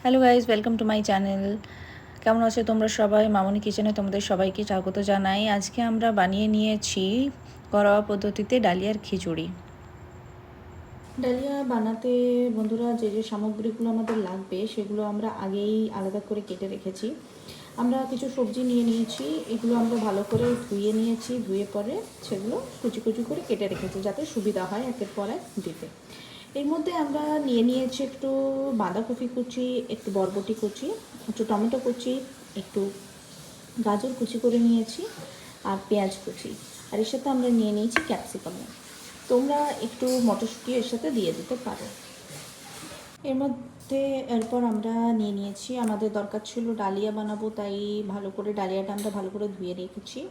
Hello guys, welcome to my channel. কেমন আছো তোমরা সবাই? মামনি কিচেনে তোমাদের সবাইকে স্বাগত জানাই। আজকে আমরা বানিয়ে নিয়েছি ঘরোয়া পদ্ধতিতে ডালিয়ার খিচুড়ি। ডালিয়া বানাতে বন্ধুরা যে যে সামগ্রীগুলো আমাদের লাগবে সেগুলো আমরা আগেই আলাদা করে কেটে রেখেছি। আমরা কিছু সবজি নিয়ে নিয়েছি, এগুলো আমরা ভালো করে ধুয়ে নিয়েছি, ধুয়ে পরে সেগুলো কুচি কুচি করে কেটে রেখেছি যাতে সুবিধা হয় একের পর এক দিতে। এর মধ্যে আমরা নিয়ে নিয়েছি একটু বাঁধাকপি কুচি, একটু বরবটি কুচি, একটু টমেটো কুচি, একটু গাজর কুচি করে নিয়েছি আর পেঁয়াজ কুচি, আর এর সাথে আমরা নিয়ে নিয়েছি ক্যাপসিকামও। তোমরা একটু মটরশুঁটি এর সাথে দিয়ে দিতে পারো। এর মধ্যে এরপর আমরা নিয়ে নিয়েছি, আমাদের দরকার ছিল ডালিয়া বানাবো, তাই ভালো করে ডালিয়াটা আমরা ভালো করে ধুয়ে রেখেছি।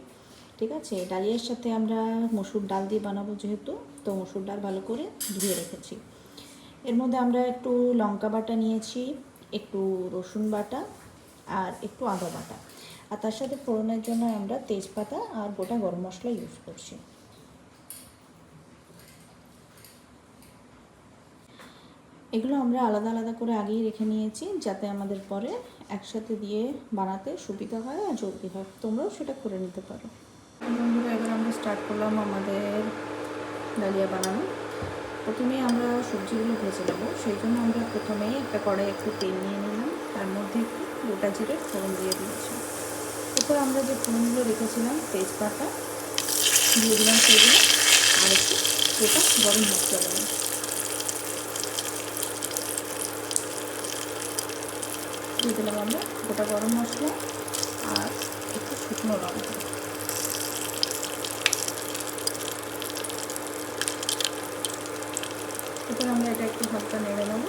ঠিক আছে, ডালিয়ার সাথে আমরা মসুর ডাল দিয়ে বানাবো যেহেতু, তো মসুর ডাল ভালো করে ধুয়ে রেখেছি। এর মধ্যে আমরা একটু লঙ্কা বাটা নিয়েছি, একটু রসুন বাটা আর একটু আদা বাটা, আর তার সাথে ফোড়নের জন্য আমরা তেজপাতা আর গোটা গরম মশলা ইউজ করছি। এগুলো আমরা আলাদা আলাদা করে আগেই রেখে নিয়েছি যাতে আমাদের পরে একসাথে দিয়ে বানাতে সুবিধা হয় আর জলদি হয়। তোমরাও সেটা করে নিতে পারো। বন্ধুরা, এবার আমরা স্টার্ট করলাম আমাদের ডালিয়া বানানো। প্রথমেই আমরা সবজিগুলো ভেজে নেবো, সেই জন্য আমরা প্রথমেই একটা কড়াই একটু তেল নিয়ে নিলাম, তার মধ্যে একটু গোটা জিরের ফোড়ন দিয়ে দিয়েছি। এরপর আমরা যে ফোড়নগুলো রেখেছিলাম তেজপাতা দিয়ে দিলাম সেগুলো, আর একটু গোটা গরম মশলা দেবো। দিয়ে দিলাম আমরা গোটা গরম মশলা আর একটু শুকনো লঙ্কা। এরপর আমরা এটা একটু হালকা নেড়ে নেব।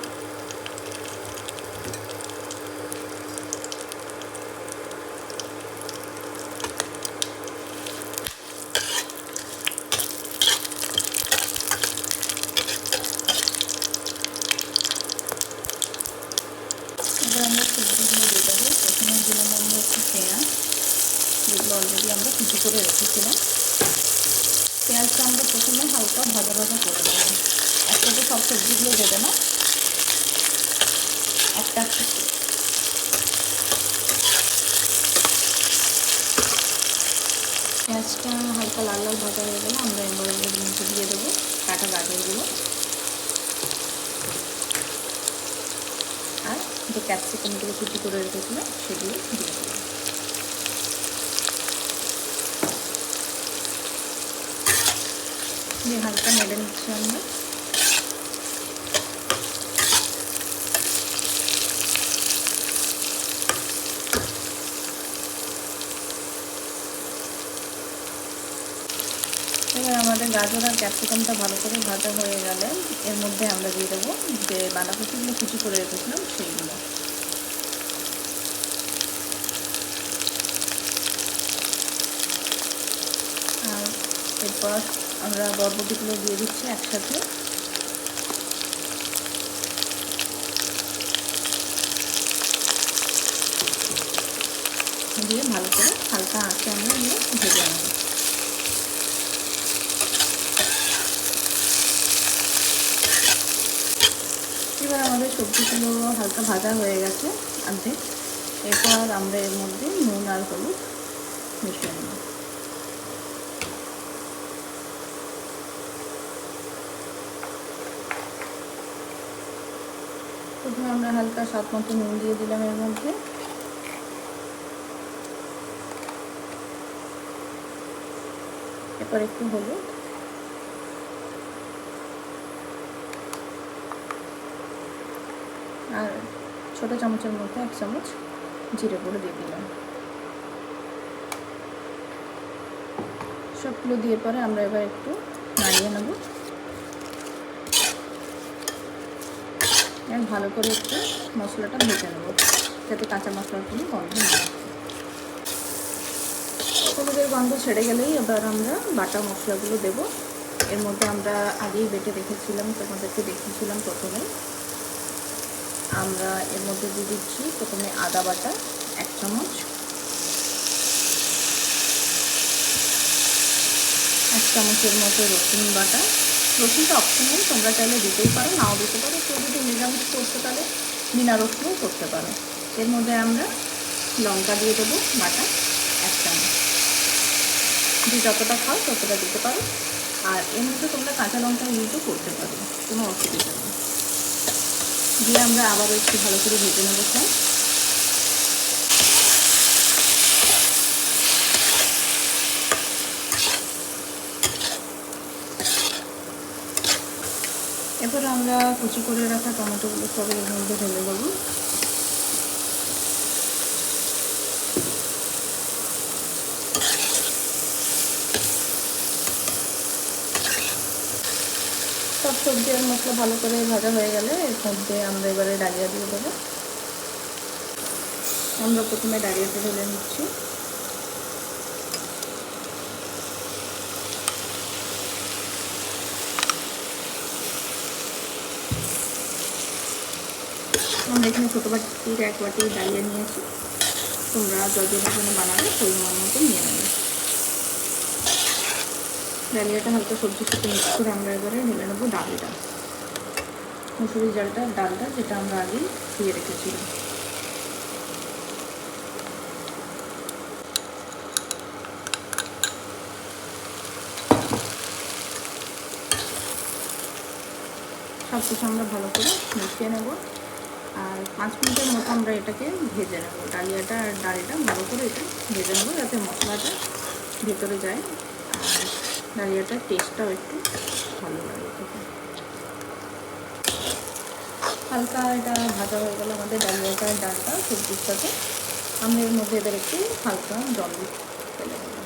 এবার আমরা সবজিগুলো দিয়ে দেবো। প্রথমে দিলাম আমরা একটু পেঁয়াজ, যেগুলো অলরেডি আমরা কুচি করে রেখেছিলাম। পেঁয়াজটা আমরা প্রথমে হালকা ভাজা ভাজা করে দেবো, একসাথে সব সবজিগুলো দেবে না, একটা পেঁয়াজটা হালকা লাল লাল ভাজা হয়ে গেলে আমরা এবার এর মধ্যে দিয়ে দেবো কাটা গাজরগুলো আর যে ক্যাপসিকামগুলো কুচি করে রেখেছিলাম সেগুলো দিয়ে দেবো। দিয়ে হালকা নেড়ে নিচ্ছি আমরা। এবার আমাদের গাজর আর ক্যাপসিকামটা ভালো করে ভাজা হয়ে গেলে এর মধ্যে আমরা দিয়ে দেবো যে বাঁধাকপিগুলো কুচি করে রেখেছিলাম সেইগুলো। আর এরপর আমরা বরবটিগুলো দিয়ে দিচ্ছি একসাথে। দিয়ে ভালো করে হালকা আঁচে আমরা এগুলো ভেজে নেব। এবার আমাদের সবজিগুলো হালকা ভাজা হয়ে গেছে অর্ধেক। এরপর আমরা এর মধ্যে নুন আর হলুদ মিশিয়ে নেব। প্রথমে আমরা হালকা স্বাদ মতো নুন দিয়ে দিলাম এর মধ্যে, এরপর একটু হলুদ, আর ছোটো চামচের মধ্যে 1 চামচ জিরে গুঁড়ো দিয়ে দিলাম। সবগুলো দিয়ে পরে আমরা এবার একটু নাড়িয়ে নেব, আর ভালো করে একটু মশলাটা ভেজে নেব যাতে কাঁচা মশলার কোনো গন্ধ না থাকে। হলুদের গন্ধ ছেড়ে গেলেই এবার আমরা বাটা মশলাগুলো দেব। এর মধ্যে আমরা আগেই বেটে রেখেছিলাম, তোমাদেরকে দেখিয়েছিলাম। প্রথমে আমরা এর মধ্যে দিয়ে দিচ্ছি প্রথমে আদা বাটা 1 চামচ, 1 চামচের মতো রসুন বাটা। রসুনটা অপশনাল, তোমরা চাইলে দিতেই পারো, নাও দিতে পারো। কেউ যদি নিরামিষ করতে তাহলে বিনা রসুনও করতে পারো। এর মধ্যে আমরা লঙ্কা দিয়ে দেবো বাটা 1 চামচ, যে যতটা খাও ততটা দিতে পারো। আর এর মধ্যে তোমরা কাঁচা লঙ্কা ইউজও করতে পারো, কোনো অসুবিধা নেই। দিয়ে আমরা আবারও একটু ভালো করে ভেজে নেবো। এরপর আমরা কুচি করে রাখা টমেটোগুলো সব এর মধ্যে ঢেলে দেবো। সব সবজি আর মশলা ভালো করে ভাজা হয়ে গেলে এর মধ্যে আমরা এবারে ডালিয়া দিয়ে দেবো। আমরা প্রথমে ডালিয়াটা ঢেলে নিচ্ছি। আমরা এখানে ছোটো বাটির 1 বাটি ডালিয়া নিয়েছি, তোমরা যতজনের জন্য বানাবে পরিমাণ মতো নিয়ে নেবে। ডালিয়াটা হালকা সবজির সাথে মিক্স করে আমরা এবারে ঢেলে নেবো ডালটা, মুসুরির ডালটা যেটা আমরা আগেই ধুয়ে রেখেছিলাম। সব কিছু আমরা ভালো করে মিশিয়ে নেব, আর 5 মিনিটের মতো আমরা এটাকে ভেজে নেব। ডালিয়াটা আর ডালটা ভালো করে এটা ভেজে নেবো যাতে মশলাটা ভেতরে যায় আর ডালিয়াটার টেস্টটাও একটু ভালো লাগে। হালকা এটা ভাজা হয়ে গেলে আমাদের ডালিয়াটা আর ডালটা সবজির সাথে, আমরা এর মধ্যে এদের একটু হালকা জল ফেলে দেবো।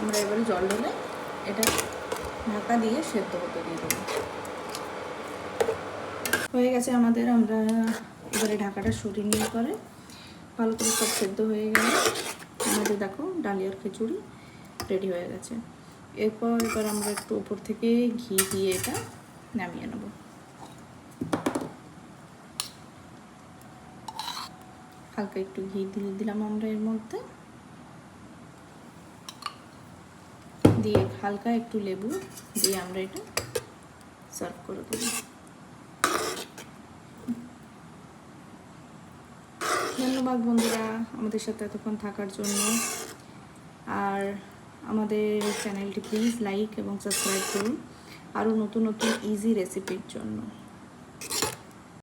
আমরা এবারে জল ঢেলে এটা ঢাকা দিয়ে সেদ্ধ হতে দিয়ে দেবো। হয়ে গেছে আমাদের, আমরা এবারে ঢাকাটা সরিয়ে নিয়ে পরে ভালো করে সব সেদ্ধ হয়ে গেলে আমাদের দেখো ডালিয়ার খিচুড়ি রেডি হয়ে গেছে। এবার আমরা একটু উপর থেকে ঘি দিয়ে এটা নামিয়ে নেব। হালকা একটু ঘি দিয়ে দিলাম আমরা এর মধ্যে, দিয়ে হালকা একটু লেবু দিয়ে আমরা এটা সার্ভ করে দেব। ধন্যবাদ বন্ধুরা আমাদের সাথে এতক্ষণ থাকার জন্য। আর আমাদের চ্যানেলটি প্লিজ লাইক এবং সাবস্ক্রাইব করুন আরও নতুন নতুন ইজি রেসিপির জন্য।